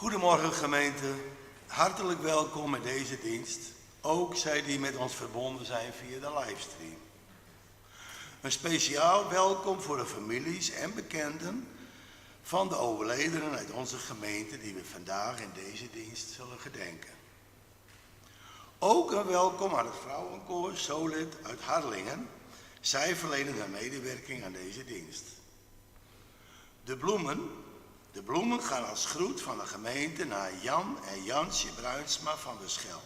Goedemorgen gemeente, hartelijk welkom in deze dienst, ook zij die met ons verbonden zijn via de livestream. Een speciaal welkom voor de families en bekenden van de overledenen uit onze gemeente die we vandaag in deze dienst zullen gedenken. Ook een welkom aan het vrouwenkoor Solet uit Harlingen. Zij verlenen hun medewerking aan deze dienst. De bloemen gaan als groet van de gemeente naar Jan en Jansje Bruinsma van de Schel,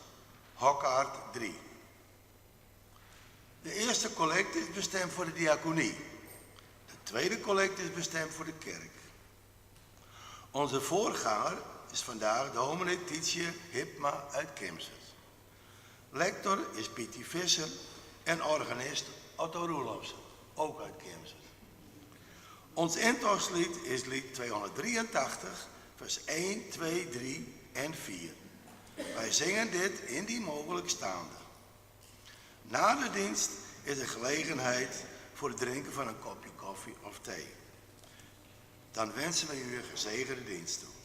Hokkaard 3. De eerste collecte is bestemd voor de diaconie. De tweede collecte is bestemd voor de kerk. Onze voorganger is vandaag dominee Tietje Hipma uit Kemsen. Lector is Pietie Visser en organist Otto Roelofsen, ook uit Kemsen. Ons intoogslied is lied 283, vers 1, 2, 3 en 4. Wij zingen dit indien mogelijk staande. Na de dienst is er gelegenheid voor het drinken van een kopje koffie of thee. Dan wensen we u een gezegende dienst toe.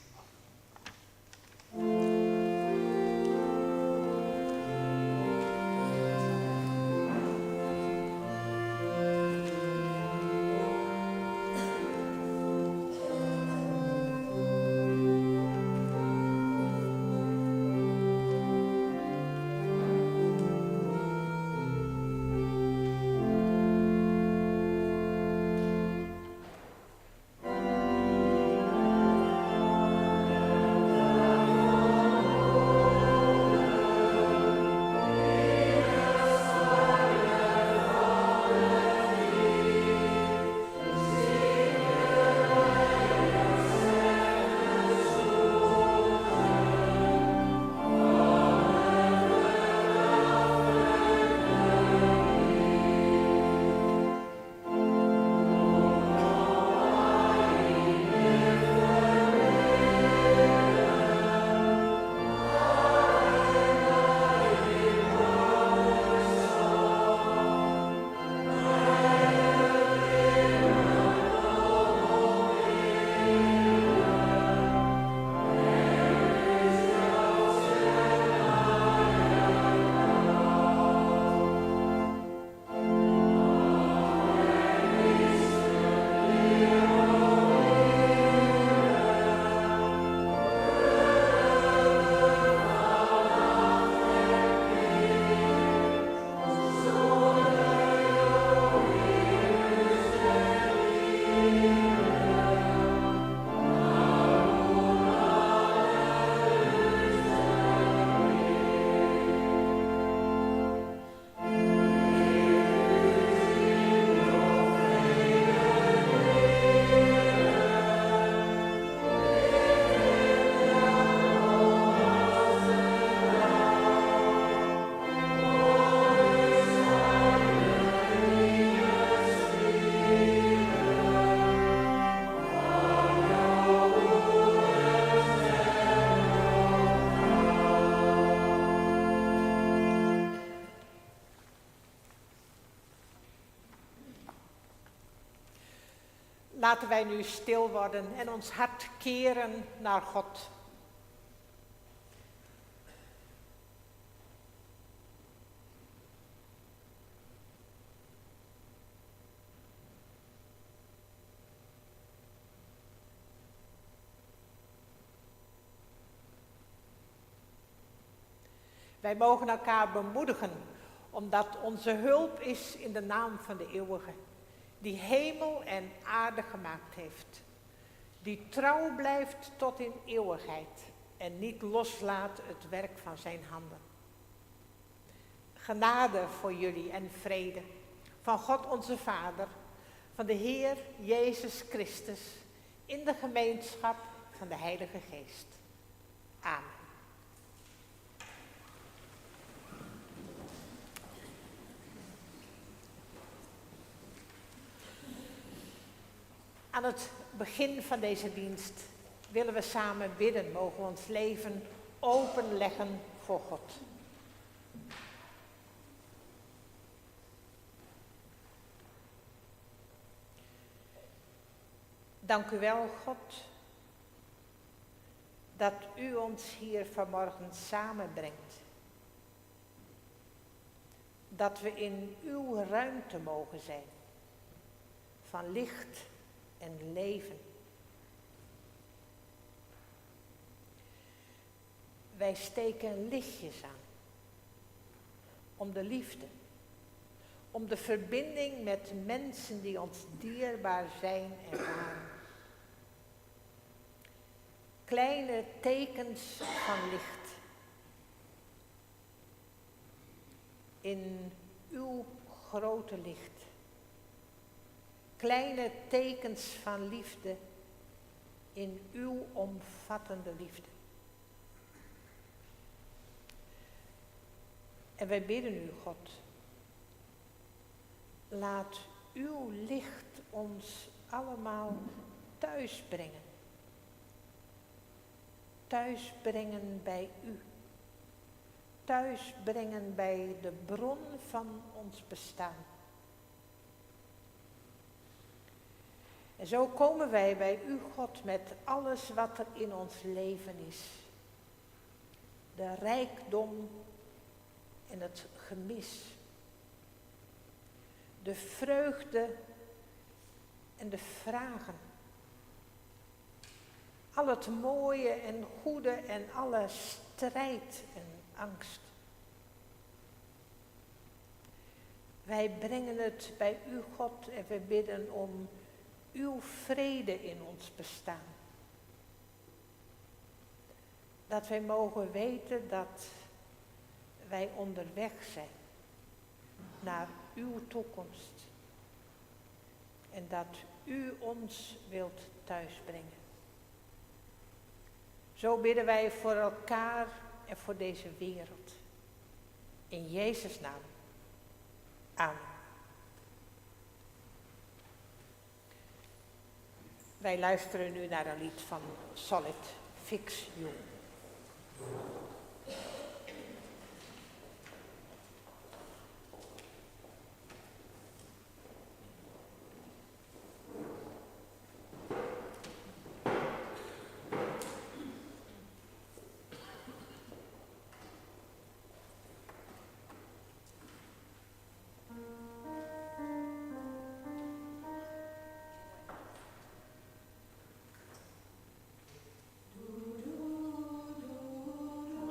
Laten wij nu stil worden en ons hart keren naar God. Wij mogen elkaar bemoedigen, omdat onze hulp is in de naam van de Eeuwige, die hemel en aarde gemaakt heeft, die trouw blijft tot in eeuwigheid en niet loslaat het werk van zijn handen. Genade voor jullie en vrede van God onze Vader, van de Heer Jezus Christus, in de gemeenschap van de Heilige Geest. Amen. Aan het begin van deze dienst willen we samen bidden, mogen we ons leven openleggen voor God. Dank u wel, God, dat u ons hier vanmorgen samenbrengt. Dat we in uw ruimte mogen zijn. Van licht en leven. Wij steken lichtjes aan. Om de liefde. Om de verbinding met mensen die ons dierbaar zijn en waren. Kleine tekens van licht. In uw grote licht. Kleine tekens van liefde in uw omvattende liefde. En wij bidden u, God, laat uw licht ons allemaal thuis brengen. Thuis brengen bij u. Thuis brengen bij de bron van ons bestaan. En zo komen wij bij u, God, met alles wat er in ons leven is. De rijkdom en het gemis. De vreugde en de vragen. Al het mooie en goede en alle strijd en angst. Wij brengen het bij u, God, en we bidden om uw vrede in ons bestaan. Dat wij mogen weten dat wij onderweg zijn naar uw toekomst. En dat u ons wilt thuisbrengen. Zo bidden wij voor elkaar en voor deze wereld. In Jezus' naam. Amen. Wij luisteren nu naar een lied van Solid, Fix You. Do do do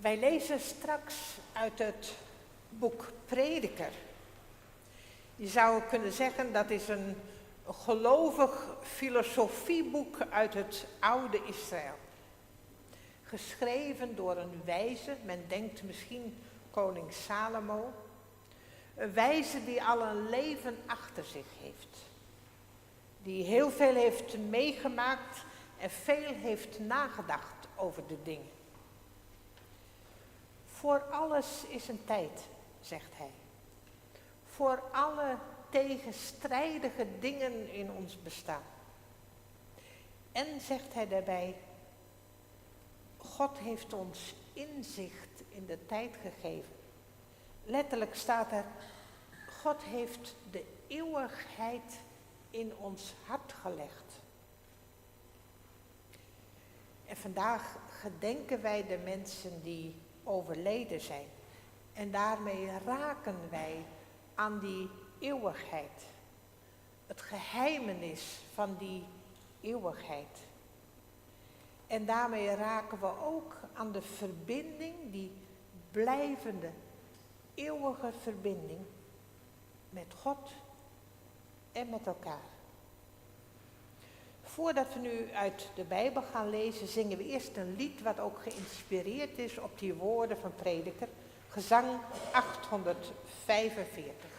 Wij lezen straks uit het boek Prediker. Je zou kunnen zeggen dat is een gelovig filosofieboek uit het oude Israël. Geschreven door een wijze, men denkt misschien koning Salomo. Een wijze die al een leven achter zich heeft. Die heel veel heeft meegemaakt en veel heeft nagedacht over de dingen. Voor alles is een tijd, zegt hij. Voor alle tegenstrijdige dingen in ons bestaan. En zegt hij daarbij, God heeft ons inzicht in de tijd gegeven. Letterlijk staat er, God heeft de eeuwigheid in ons hart gelegd. En vandaag gedenken wij de mensen die overleden zijn. En daarmee raken wij aan die eeuwigheid. Het geheimenis van die eeuwigheid. En daarmee raken we ook aan de verbinding, die blijvende, eeuwige verbinding met God en met elkaar. Voordat we nu uit de Bijbel gaan lezen, zingen we eerst een lied wat ook geïnspireerd is op die woorden van Prediker. Gezang 845.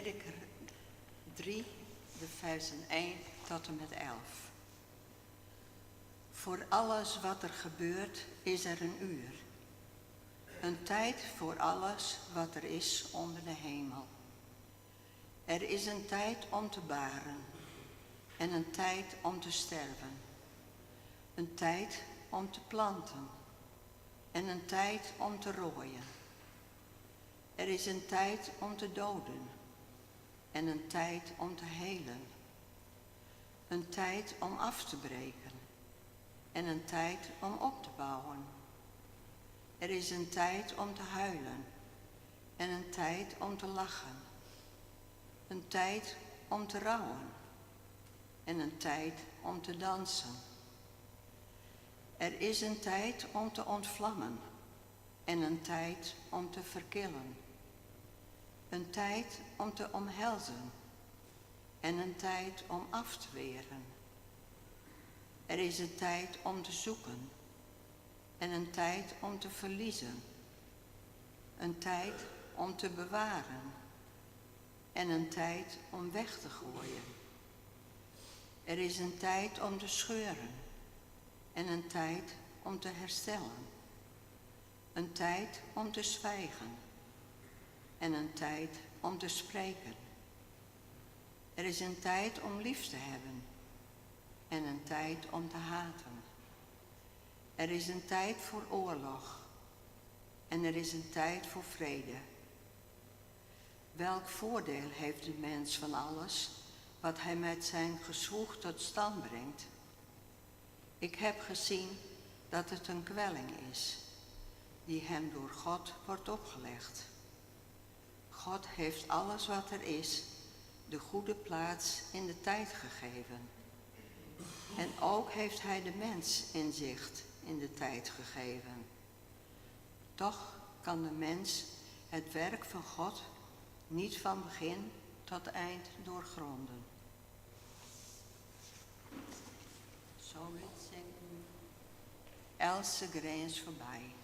Prediker 3, de versen 1 tot en met 11. Voor alles wat er gebeurt is er een uur. Een tijd voor alles wat er is onder de hemel. Er is een tijd om te baren en een tijd om te sterven. Een tijd om te planten en een tijd om te rooien. Er is een tijd om te doden en een tijd om te helen. Een tijd om af te breken en een tijd om op te bouwen. Er is een tijd om te huilen en een tijd om te lachen. Een tijd om te rouwen en een tijd om te dansen. Er is een tijd om te ontvlammen en een tijd om te verkillen. Een tijd om te omhelzen en een tijd om af te weren. Er is een tijd om te zoeken en een tijd om te verliezen. Een tijd om te bewaren en een tijd om weg te gooien. Er is een tijd om te scheuren en een tijd om te herstellen. Een tijd om te zwijgen en een tijd om te spreken. Er is een tijd om lief te hebben en een tijd om te haten. Er is een tijd voor oorlog en er is een tijd voor vrede. Welk voordeel heeft de mens van alles wat hij met zijn gezwoeg tot stand brengt? Ik heb gezien dat het een kwelling is, die hem door God wordt opgelegd. God heeft alles wat er is, de goede plaats in de tijd gegeven. En ook heeft hij de mens inzicht in de tijd gegeven. Toch kan de mens het werk van God niet van begin tot eind doorgronden. Zo zingt nu Else Greens voorbij.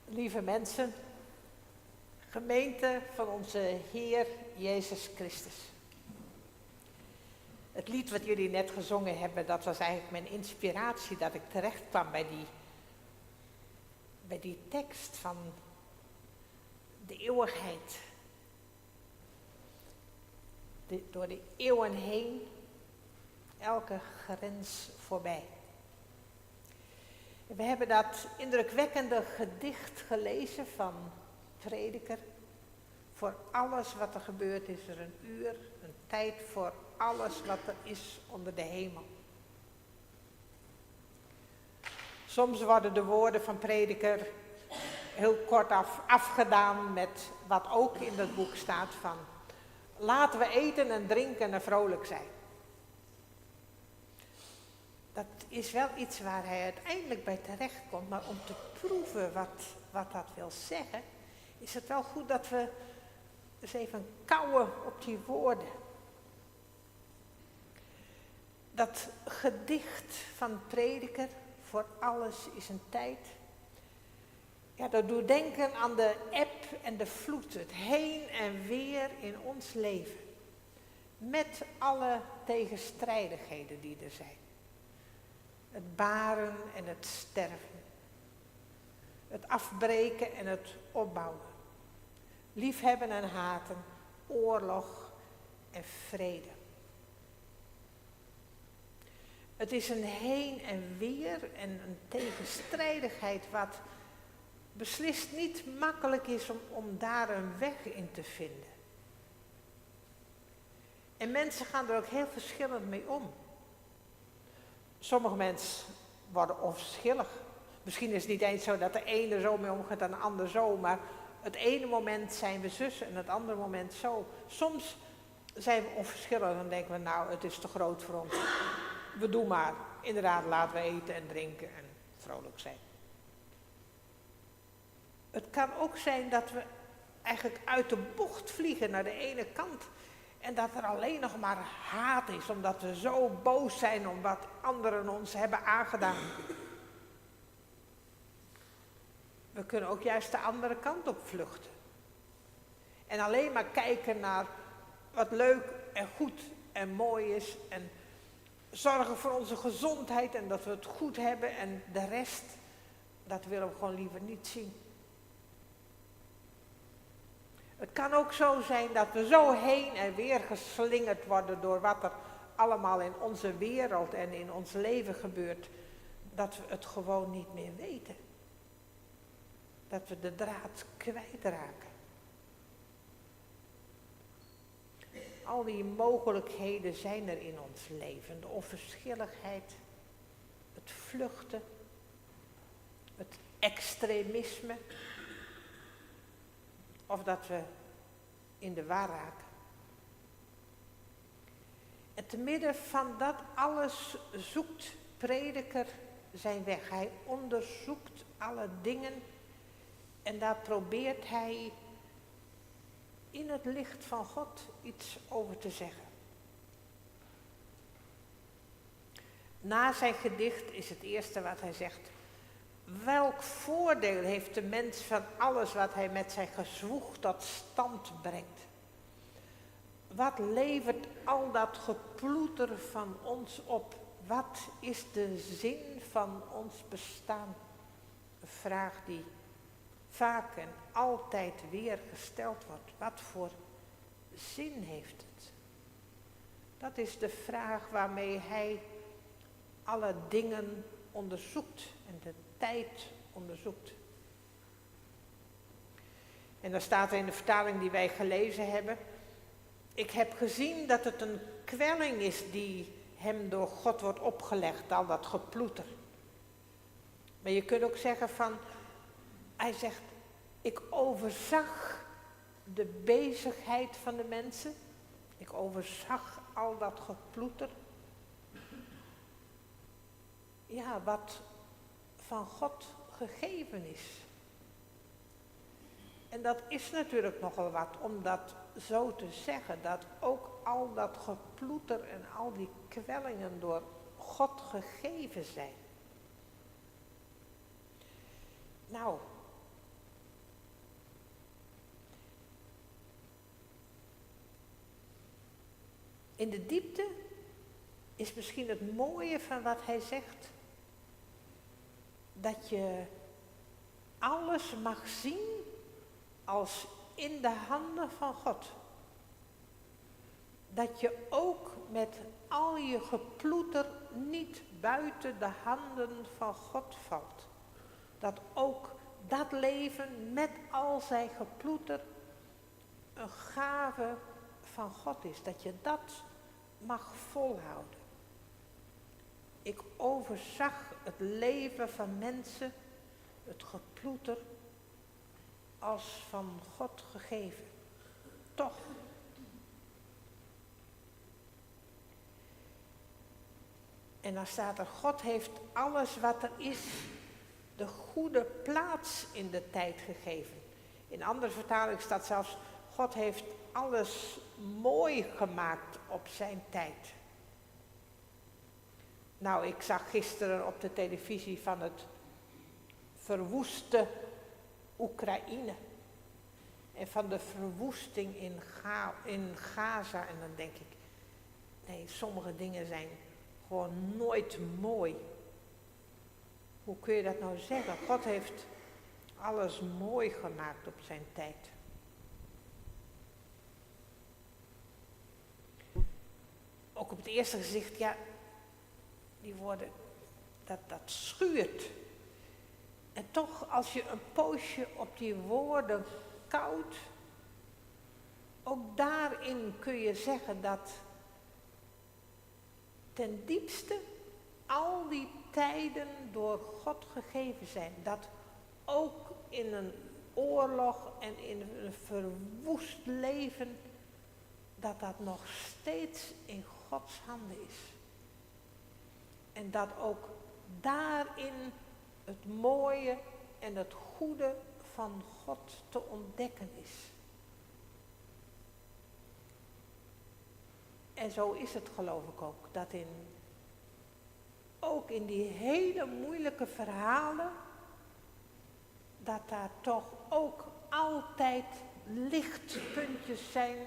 Lieve mensen, gemeente van onze Heer Jezus Christus. Het lied wat jullie net gezongen hebben, dat was eigenlijk mijn inspiratie dat ik terecht kwam bij die tekst van de eeuwigheid. Door de eeuwen heen, elke grens voorbij. We hebben dat indrukwekkende gedicht gelezen van Prediker. Voor alles wat er gebeurt is er een uur, een tijd voor alles wat er is onder de hemel. Soms worden de woorden van Prediker heel kort afgedaan met wat ook in dat boek staat van: laten we eten en drinken en vrolijk zijn. Dat is wel iets waar hij uiteindelijk bij terecht komt, maar om te proeven wat dat wil zeggen, is het wel goed dat we eens even kauwen op die woorden. Dat gedicht van Prediker, voor alles is een tijd. Ja, dat doet denken aan de eb en de vloed, het heen en weer in ons leven. Met alle tegenstrijdigheden die er zijn. Het baren en het sterven. Het afbreken en het opbouwen. Liefhebben en haten. Oorlog en vrede. Het is een heen en weer en een tegenstrijdigheid wat beslist niet makkelijk is om daar een weg in te vinden. En mensen gaan er ook heel verschillend mee om. Sommige mensen worden onverschillig. Misschien is het niet eens zo dat de ene zo mee omgaat en de ander zo, maar het ene moment zijn we zus en het andere moment zo. Soms zijn we onverschillig en dan denken we, nou, het is te groot voor ons. We doen maar. Inderdaad, laten we eten en drinken en vrolijk zijn. Het kan ook zijn dat we eigenlijk uit de bocht vliegen naar de ene kant. En dat er alleen nog maar haat is, omdat we zo boos zijn om wat anderen ons hebben aangedaan. We kunnen ook juist de andere kant op vluchten. En alleen maar kijken naar wat leuk en goed en mooi is. En zorgen voor onze gezondheid en dat we het goed hebben. En de rest, dat willen we gewoon liever niet zien. Het kan ook zo zijn dat we zo heen en weer geslingerd worden door wat er allemaal in onze wereld en in ons leven gebeurt, dat we het gewoon niet meer weten. Dat we de draad kwijtraken. Al die mogelijkheden zijn er in ons leven. De onverschilligheid, het vluchten, het extremisme. Of dat we in de war raken. En te midden van dat alles zoekt prediker zijn weg. Hij onderzoekt alle dingen en daar probeert hij in het licht van God iets over te zeggen. Na zijn gedicht is het eerste wat hij zegt: welk voordeel heeft de mens van alles wat hij met zijn gezwoeg tot stand brengt? Wat levert al dat geploeter van ons op? Wat is de zin van ons bestaan? Een vraag die vaak en altijd weer gesteld wordt. Wat voor zin heeft het? Dat is de vraag waarmee hij alle dingen onderzoekt en de tijd onderzoekt. En dan staat er in de vertaling die wij gelezen hebben: ik heb gezien dat het een kwelling is die hem door God wordt opgelegd, al dat geploeter. Maar je kunt ook zeggen van, hij zegt, ik overzag de bezigheid van de mensen. Ik overzag al dat geploeter. Ja, wat van God gegeven is. En dat is natuurlijk nogal wat om dat zo te zeggen, dat ook al dat geploeter en al die kwellingen door God gegeven zijn. Nou, in de diepte is misschien het mooie van wat hij zegt, dat je alles mag zien als in de handen van God. Dat je ook met al je geploeter niet buiten de handen van God valt. Dat ook dat leven met al zijn geploeter een gave van God is. Dat je dat mag volhouden. Ik overzag het leven van mensen, het geploeter, als van God gegeven. Toch. En dan staat er, God heeft alles wat er is, de goede plaats in de tijd gegeven. In andere vertaling staat zelfs, God heeft alles mooi gemaakt op zijn tijd. Nou, ik zag gisteren op de televisie van het verwoeste Oekraïne. En van de verwoesting in Gaza. En dan denk ik, nee, sommige dingen zijn gewoon nooit mooi. Hoe kun je dat nou zeggen? God heeft alles mooi gemaakt op zijn tijd. Ook op het eerste gezicht, ja, die woorden, dat schuurt. En toch, als je een poosje op die woorden koudt, ook daarin kun je zeggen dat ten diepste al die tijden door God gegeven zijn. Dat ook in een oorlog en in een verwoest leven, dat nog steeds in Gods handen is. En dat ook daarin het mooie en het goede van God te ontdekken is. En zo is het, geloof ik ook, dat ook in die hele moeilijke verhalen, dat daar toch ook altijd lichtpuntjes zijn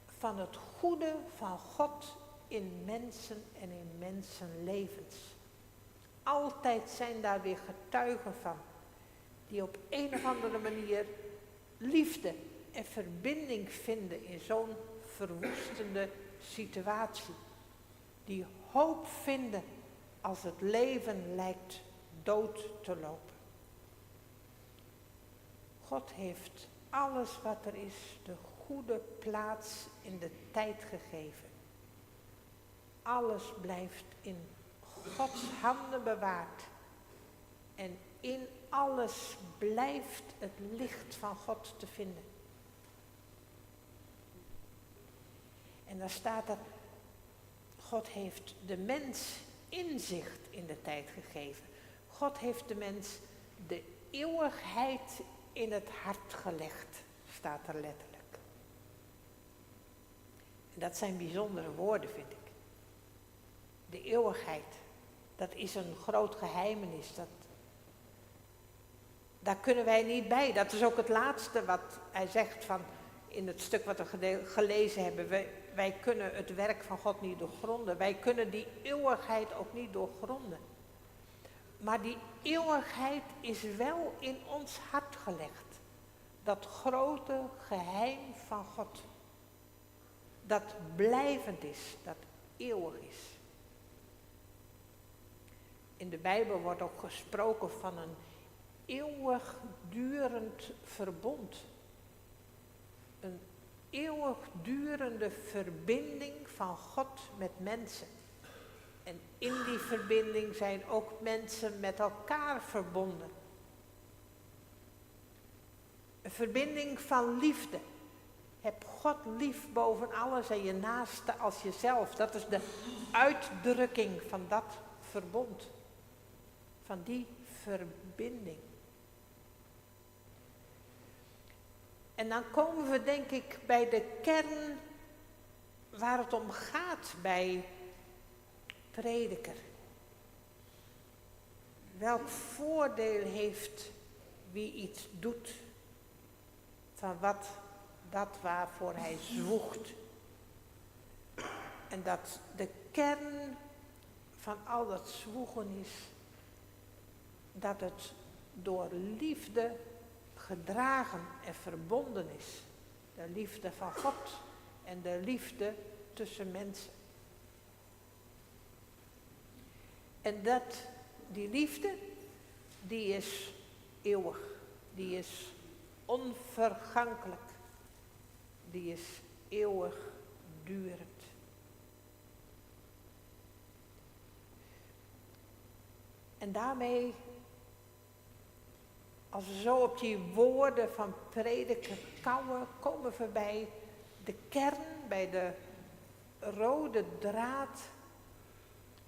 van het goede van God in mensen en in mensenlevens. Altijd zijn daar weer getuigen van, die op een of andere manier liefde en verbinding vinden in zo'n verwoestende situatie. Die hoop vinden als het leven lijkt dood te lopen. God heeft alles wat er is de goede plaats in de tijd gegeven. Alles blijft in Gods handen bewaard. En in alles blijft het licht van God te vinden. En dan staat er, God heeft de mens inzicht in de tijd gegeven. God heeft de mens de eeuwigheid in het hart gelegd, staat er letterlijk. En dat zijn bijzondere woorden, vind ik. De eeuwigheid, dat is een groot geheimenis. Daar kunnen wij niet bij. Dat is ook het laatste wat hij zegt van in het stuk wat we gelezen hebben. Wij kunnen het werk van God niet doorgronden. Wij kunnen die eeuwigheid ook niet doorgronden. Maar die eeuwigheid is wel in ons hart gelegd. Dat grote geheim van God. Dat blijvend is, dat eeuwig is. In de Bijbel wordt ook gesproken van een eeuwigdurend verbond. Een eeuwigdurende verbinding van God met mensen. En in die verbinding zijn ook mensen met elkaar verbonden. Een verbinding van liefde. Heb God lief boven alles en je naaste als jezelf. Dat is de uitdrukking van dat verbond. Van die verbinding. En dan komen we denk ik bij de kern waar het om gaat bij Prediker. Welk voordeel heeft wie iets doet van dat waarvoor hij zwoegt. En dat de kern van al dat zwoegen is dat het door liefde gedragen en verbonden is. De liefde van God en de liefde tussen mensen. En die liefde, die is eeuwig, die is onvergankelijk, die is eeuwigdurend. En daarmee, als we zo op die woorden van Prediker kouwen, komen we bij de kern, bij de rode draad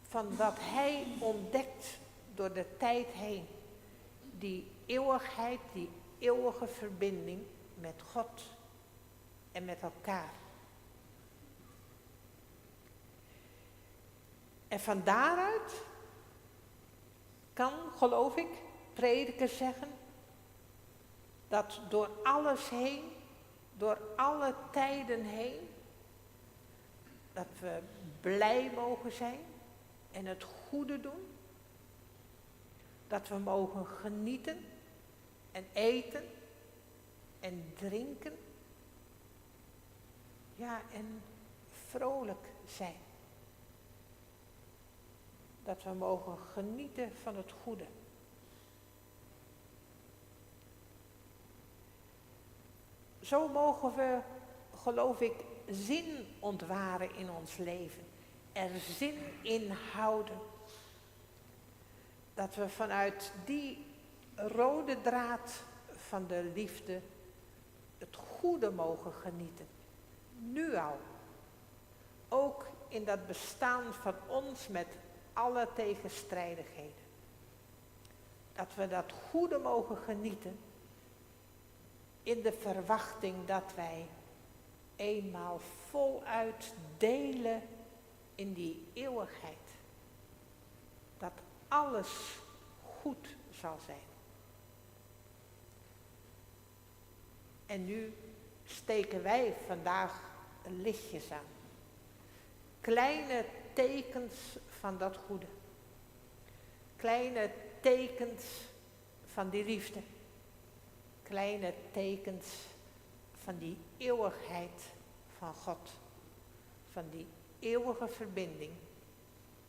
van wat hij ontdekt door de tijd heen. Die eeuwigheid, die eeuwige verbinding met God en met elkaar. En van daaruit kan, geloof ik, Prediker zeggen dat door alles heen, door alle tijden heen, dat we blij mogen zijn en het goede doen. Dat we mogen genieten en eten en drinken. Ja, en vrolijk zijn. Dat we mogen genieten van het goede. Zo mogen we, geloof ik, zin ontwaren in ons leven. Er zin in houden. Dat we vanuit die rode draad van de liefde het goede mogen genieten. Nu al. Ook in dat bestaan van ons met alle tegenstrijdigheden. Dat we dat goede mogen genieten in de verwachting dat wij eenmaal voluit delen in die eeuwigheid. Dat alles goed zal zijn. En nu steken wij vandaag lichtjes aan. Kleine tekens van dat goede. Kleine tekens van die liefde. Kleine tekens van die eeuwigheid van God. Van die eeuwige verbinding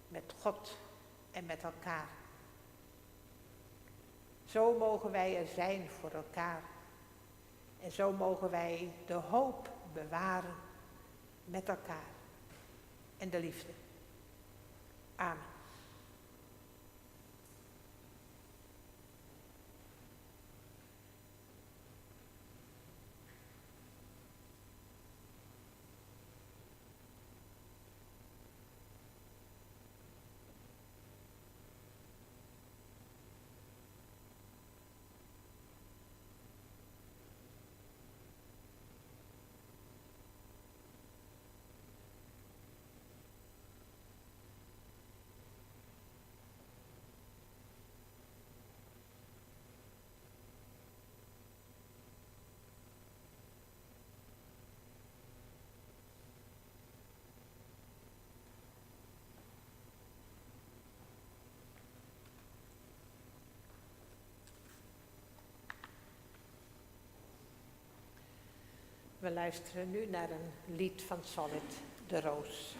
met God en met elkaar. Zo mogen wij er zijn voor elkaar. En zo mogen wij de hoop bewaren met elkaar. En de liefde. Amen. We luisteren nu naar een lied van Solid, De Roos.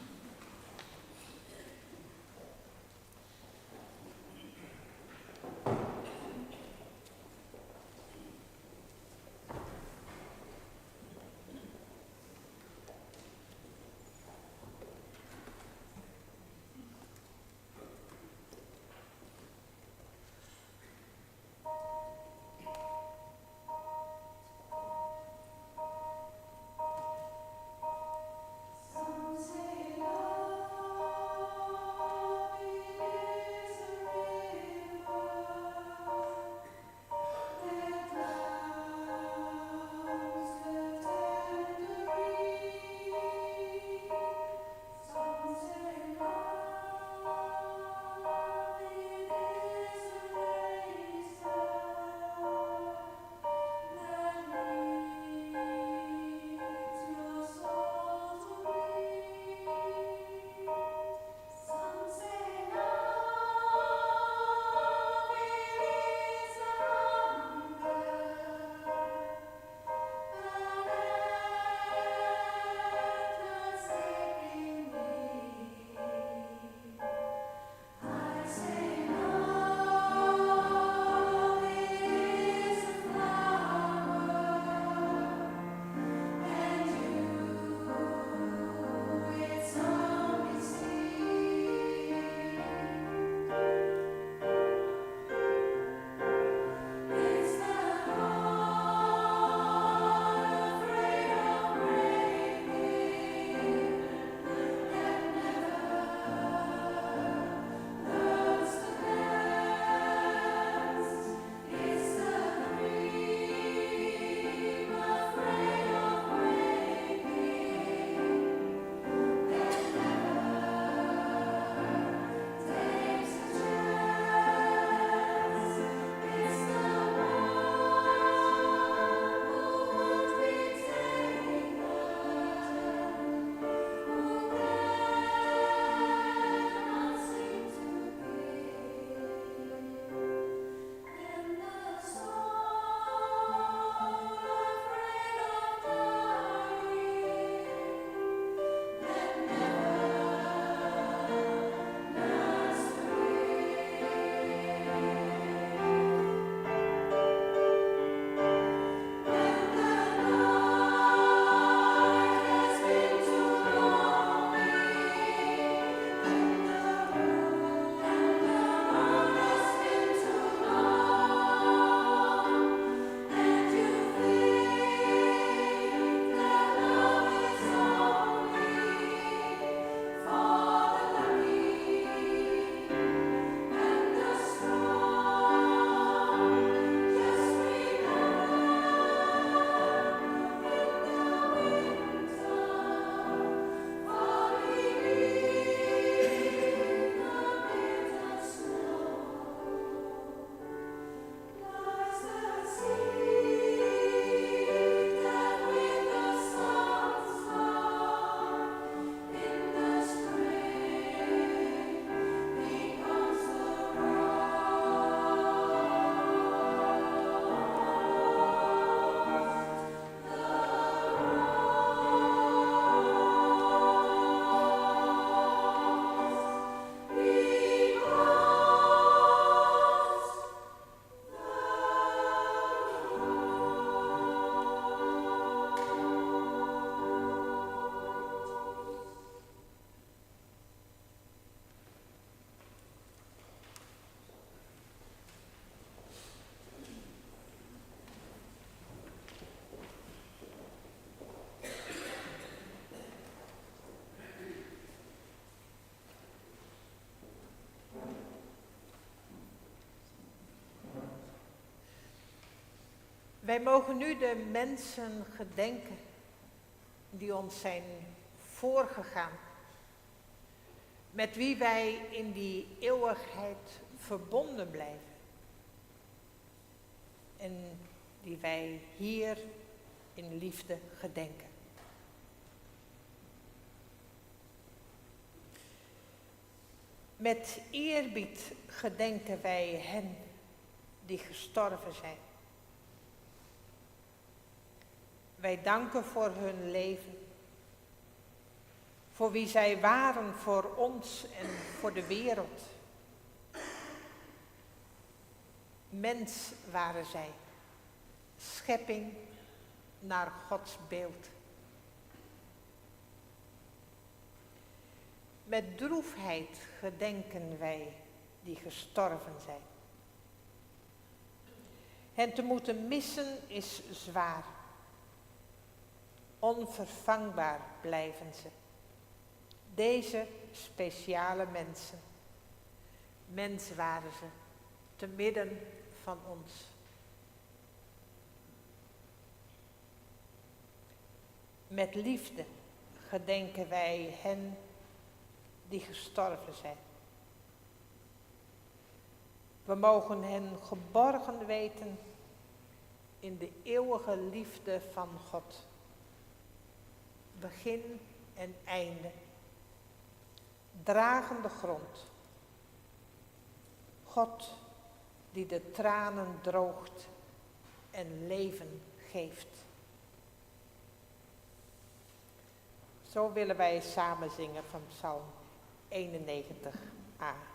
Some say love is a river. Wij mogen nu de mensen gedenken die ons zijn voorgegaan, met wie wij in die eeuwigheid verbonden blijven en die wij hier in liefde gedenken. Met eerbied gedenken wij hen die gestorven zijn. Wij danken voor hun leven, voor wie zij waren voor ons en voor de wereld. Mens waren zij, schepping naar Gods beeld. Met droefheid gedenken wij die gestorven zijn. Hen te moeten missen is zwaar. Onvervangbaar blijven ze. Deze speciale mensen. Mens waren ze, te midden van ons. Met liefde gedenken wij hen die gestorven zijn. We mogen hen geborgen weten in de eeuwige liefde van God. Begin en einde. Dragende grond. God die de tranen droogt en leven geeft. Zo willen wij samen zingen van Psalm 91a.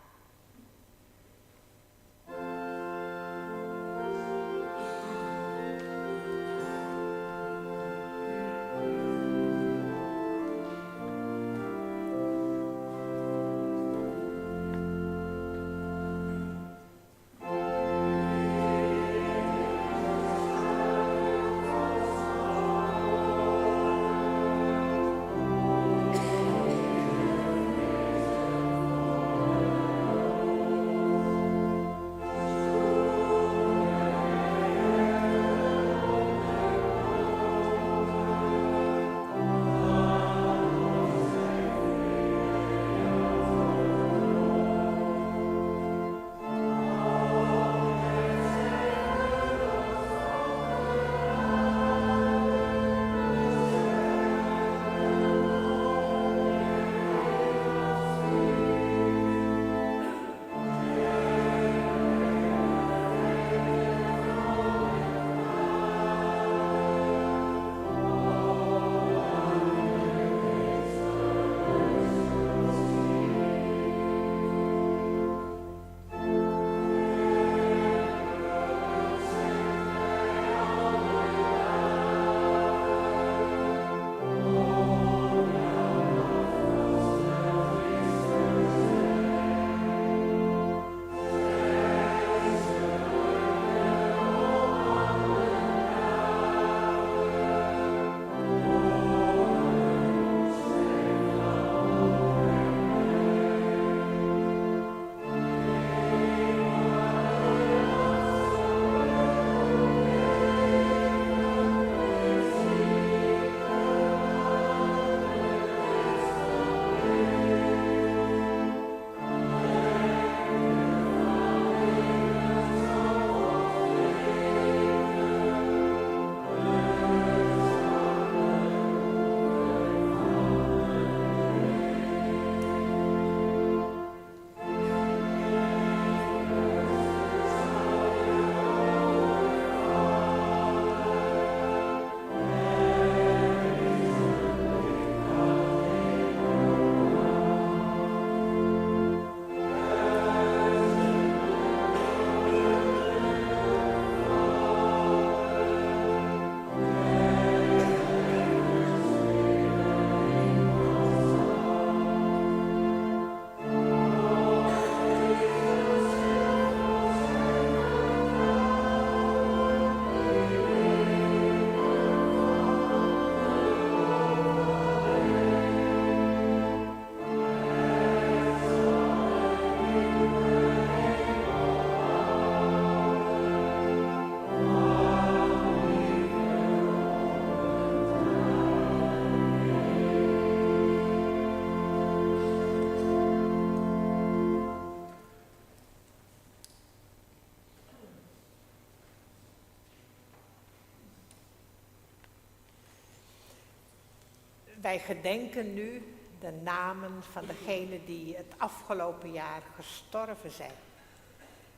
Wij gedenken nu de namen van degenen die het afgelopen jaar gestorven zijn.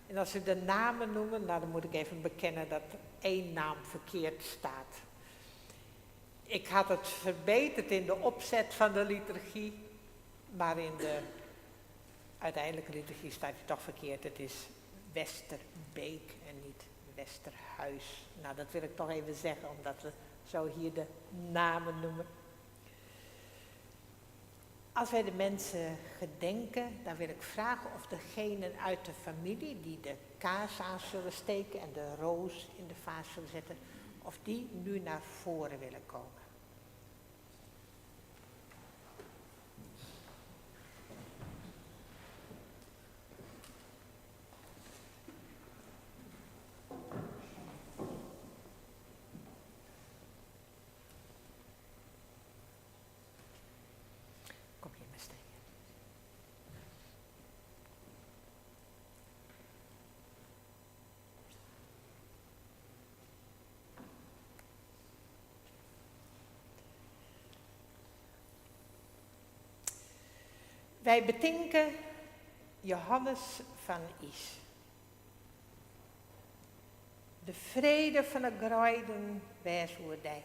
En als u de namen noemen, nou dan moet ik even bekennen dat 1 naam verkeerd staat. Ik had het verbeterd in de opzet van de liturgie, maar in de uiteindelijke liturgie staat hij toch verkeerd. Het is Westerbeek en niet Westerhuis. Nou, dat wil ik toch even zeggen, omdat we zo hier de namen noemen. Als wij de mensen gedenken, dan wil ik vragen of degenen uit de familie die de kaars aan zullen steken en de roos in de vaas zullen zetten, of die nu naar voren willen komen. Kom hier maar steken. Wij bedenken Johannes van Is. De vrede van de grijden wees oer dij.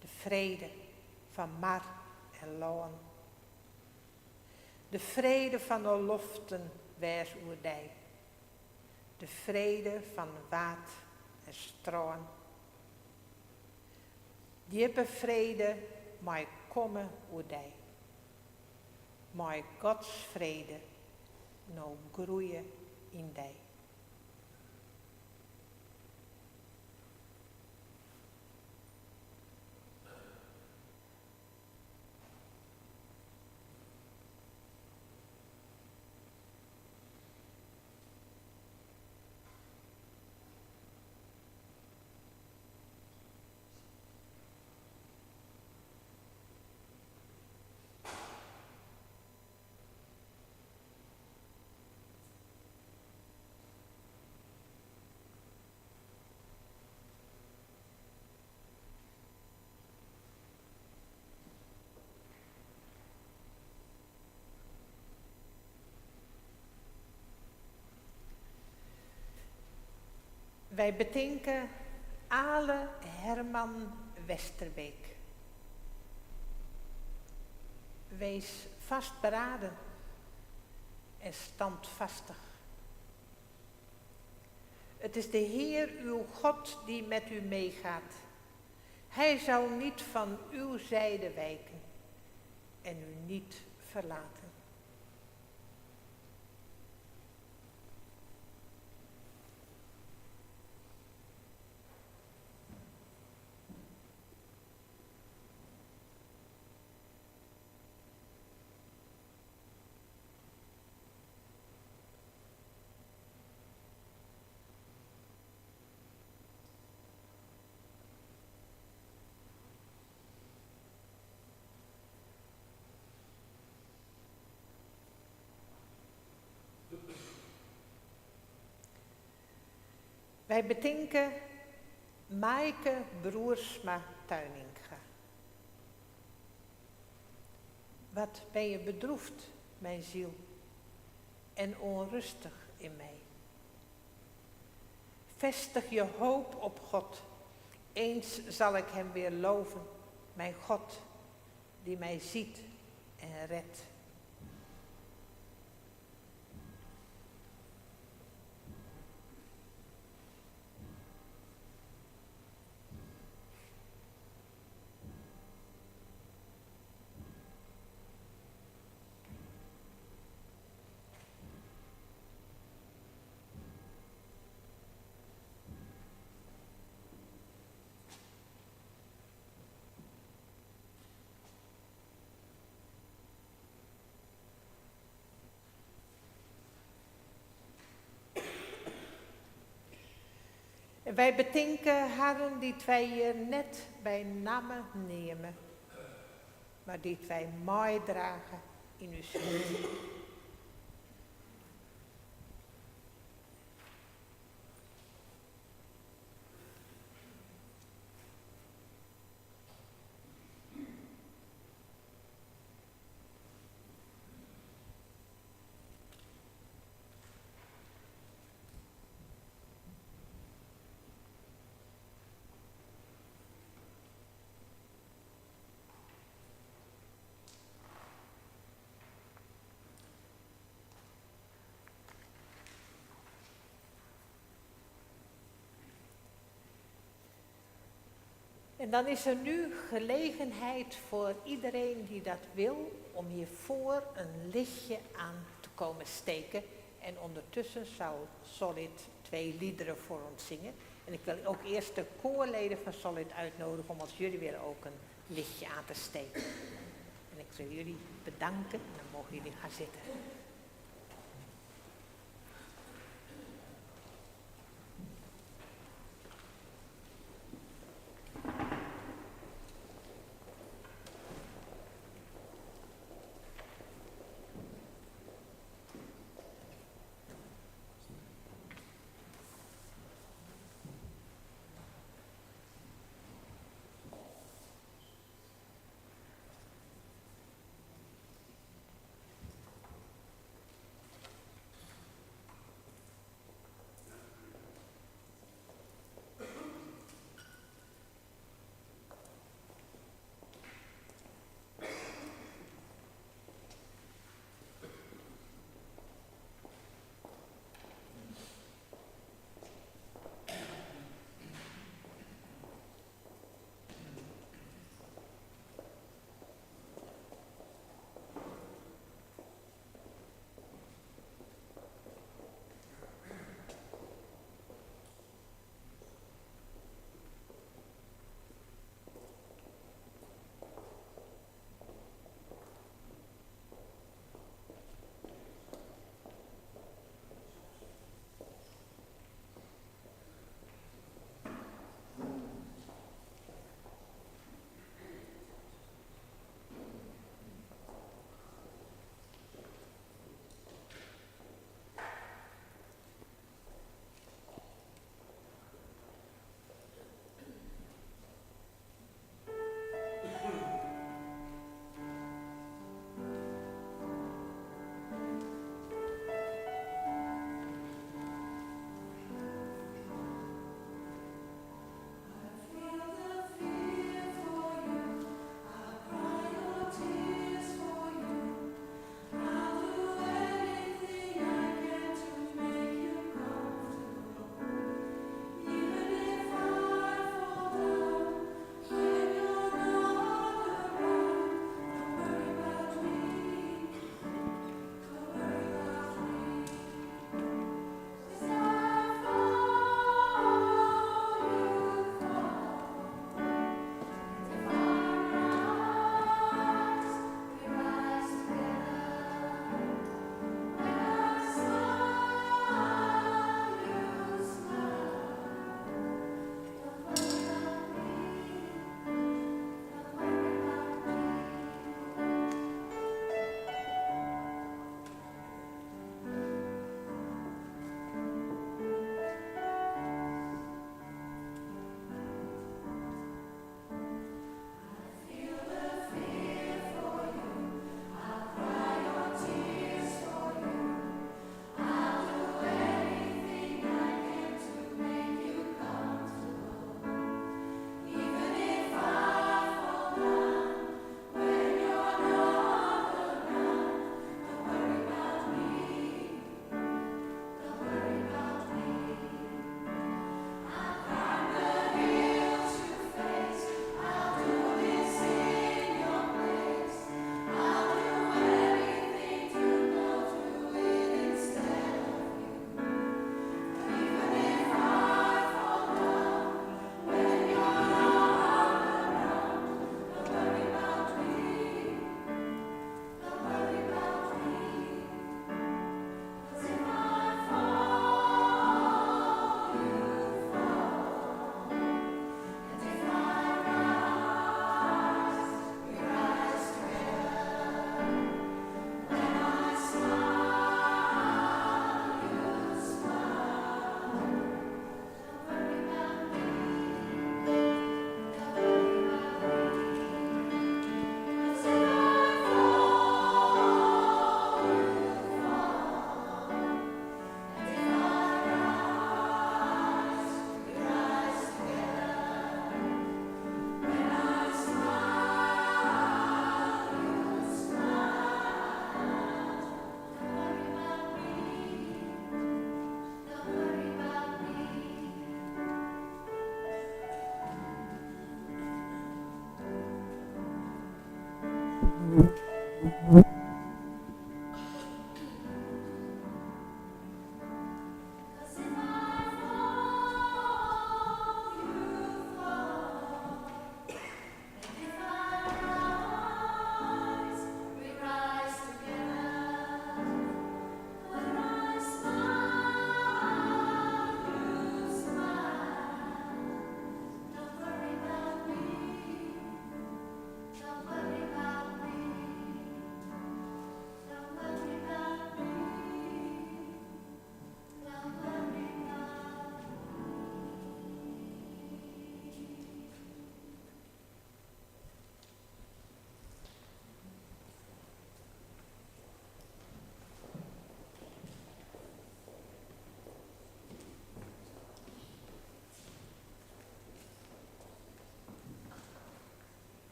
De vrede van Mar en Loon. De vrede van de loften wees oer dij. De vrede van waad en stroom. Diepe vrede mag komen oer dij. Mag Gods vrede nou groeien in dij. Wij bedenken Ale Herman Westerbeek. Wees vastberaden en standvastig. Het is de Heer uw God die met u meegaat. Hij zal niet van uw zijde wijken en u niet verlaten. Wij bedenken Maaike Broersma Tuininga. Wat ben je bedroefd, mijn ziel, en onrustig in mij. Vestig je hoop op God. Eens zal ik hem weer loven, mijn God, die mij ziet en redt. Wij bedenken haren die wij hier net bij namen nemen, maar die wij mooi dragen in uw schuld. En dan is er nu gelegenheid voor iedereen die dat wil om hiervoor een lichtje aan te komen steken. En ondertussen zal Solid 2 liederen voor ons zingen. En ik wil ook eerst de koorleden van Solid uitnodigen om als jullie willen ook een lichtje aan te steken. En ik wil jullie bedanken en dan mogen jullie gaan zitten.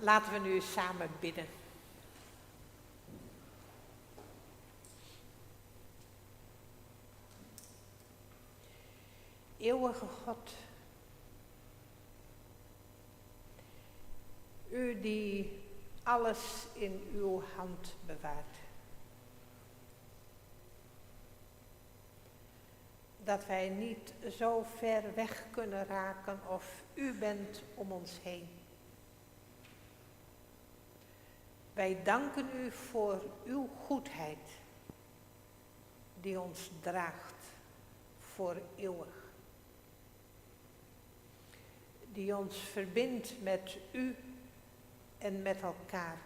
Laten we nu samen bidden. Eeuwige God, u die alles in uw hand bewaart. Dat wij niet zo ver weg kunnen raken of u bent om ons heen. Wij danken u voor uw goedheid, die ons draagt voor eeuwig. Die ons verbindt met u en met elkaar.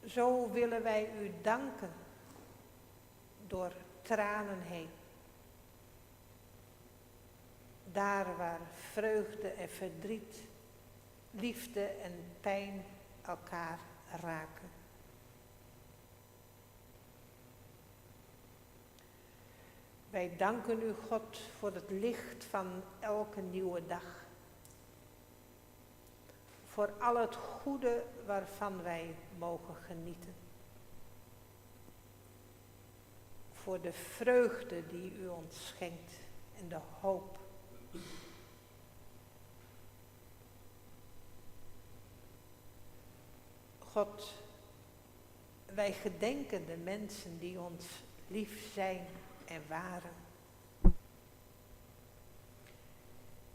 Zo willen wij u danken door tranen heen. Daar waar vreugde en verdriet, liefde en pijn elkaar raken. Wij danken u, God, voor het licht van elke nieuwe dag. Voor al het goede waarvan wij mogen genieten. Voor de vreugde die u ons schenkt en de hoop. God, wij gedenken de mensen die ons lief zijn en waren.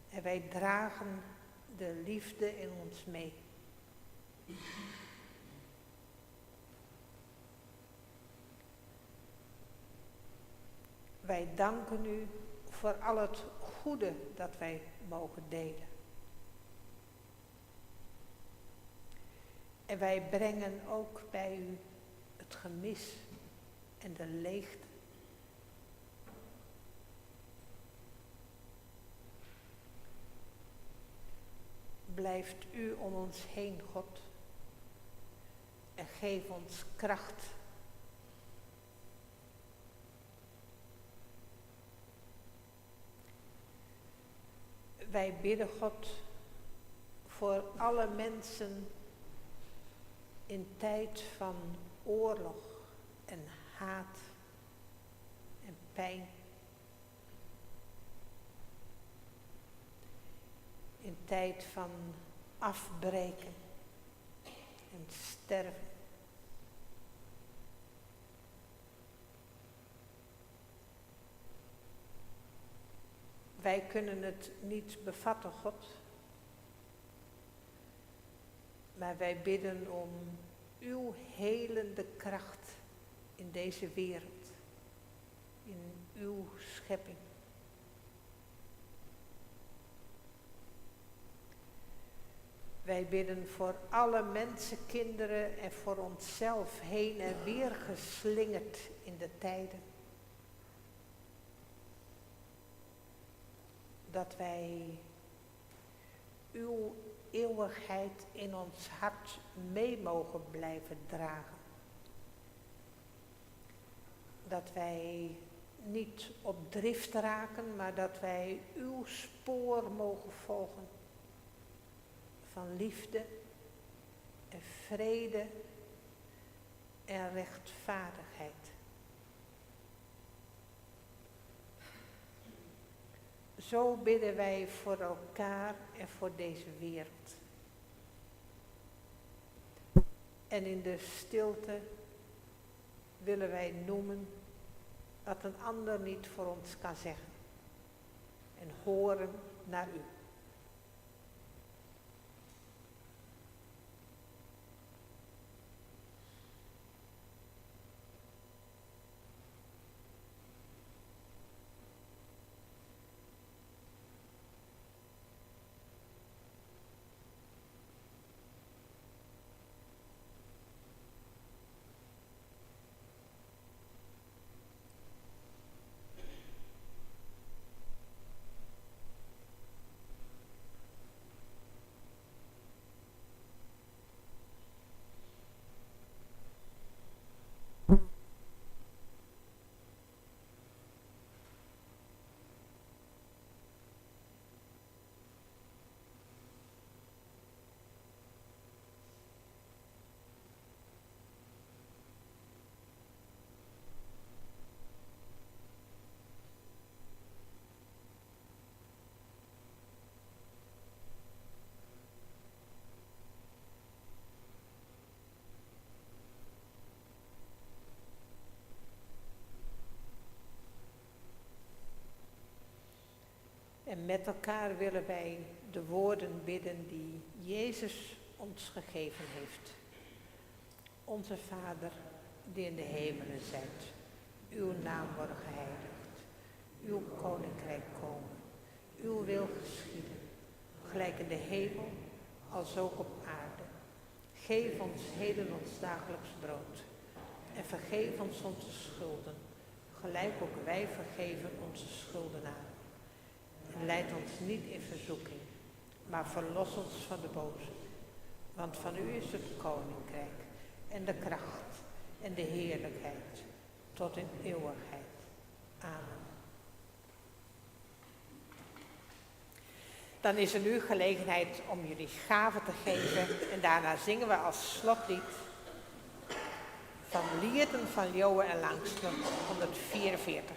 En wij dragen de liefde in ons mee. Wij danken u voor al het goede dat wij mogen delen. En wij brengen ook bij u het gemis en de leegte. Blijft u om ons heen, God, en geef ons kracht. Wij bidden, God, voor alle mensen in tijd van oorlog en haat en pijn. In tijd van afbreken en sterven. Wij kunnen het niet bevatten, God. Maar wij bidden om uw helende kracht in deze wereld. In uw schepping. Wij bidden voor alle mensenkinderen en voor onszelf heen en weer geslingerd in de tijden. Dat wij uw eeuwigheid in ons hart mee mogen blijven dragen. Dat wij niet op drift raken, maar dat wij uw spoor mogen volgen. Van liefde en vrede en rechtvaardigheid. Zo bidden wij voor elkaar en voor deze wereld. En in de stilte willen wij noemen wat een ander niet voor ons kan zeggen. En horen naar u. En met elkaar willen wij de woorden bidden die Jezus ons gegeven heeft. Onze Vader, die in de hemelen zijt, uw naam worden geheiligd, uw koninkrijk komen, uw wil geschieden, gelijk in de hemel als ook op aarde. Geef ons heden ons dagelijks brood en vergeef ons onze schulden, gelijk ook wij vergeven onze schuldenaren. En leid ons niet in verzoeking, maar verlos ons van de boze. Want van u is het koninkrijk en de kracht en de heerlijkheid tot in eeuwigheid. Amen. Dan is er nu gelegenheid om jullie gaven te geven en daarna zingen we als slotlied van Lierden van Johan en Langström 144.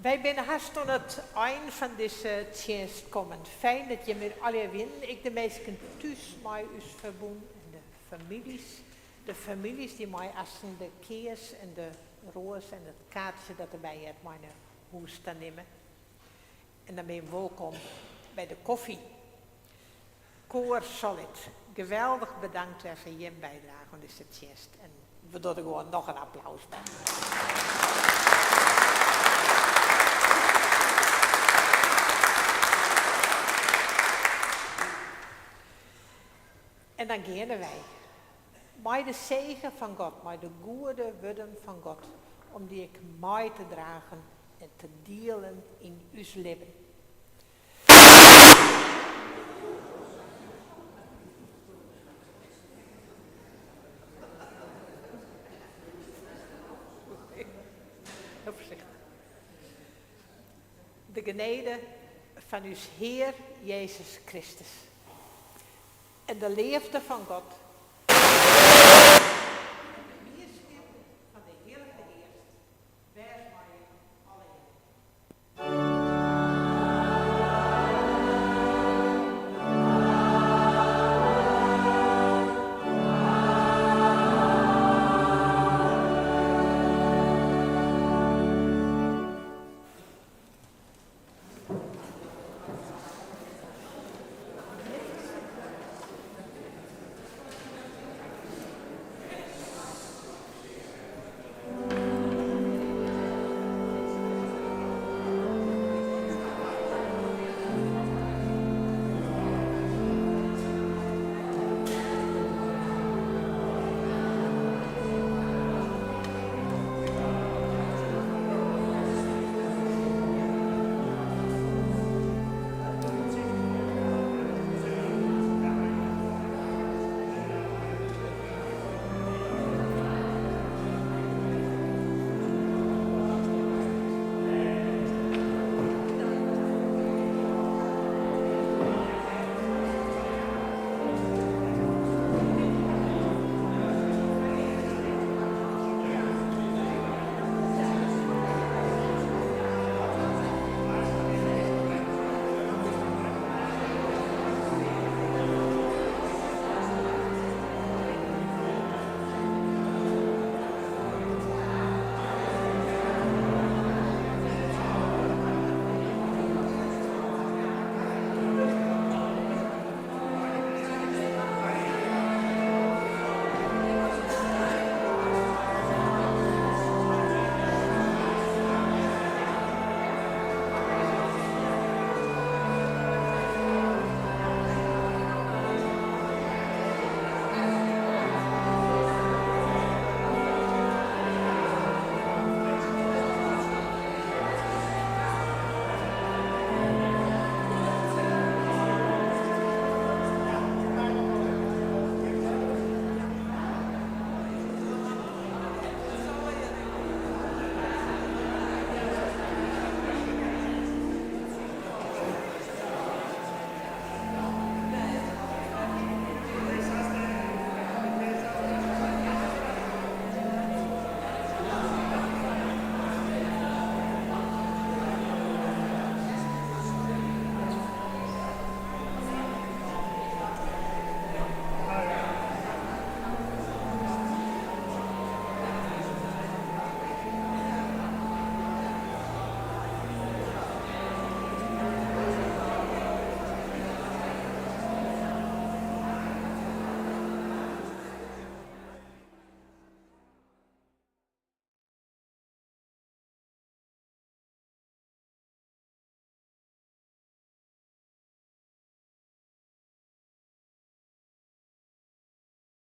Wij zijn haast aan het eind van deze dienst komen. Fijn dat je met alle winnen. Ik de meesten thuis met u verbonden en de families die mij assen de keers en de roos en het kaartje dat erbij uit mijn huis te nemen. En dan ben je welkom bij de koffie. Koor Solid, geweldig bedankt voor je bijdrage aan deze dienst. En we doen er gewoon nog een applaus bij. En dan gaan wij. Met de zegen van God, met de goede woorden van God, om die ik mee te dragen en te delen in uw leven. De genade van uw Heer Jezus Christus en de liefde van God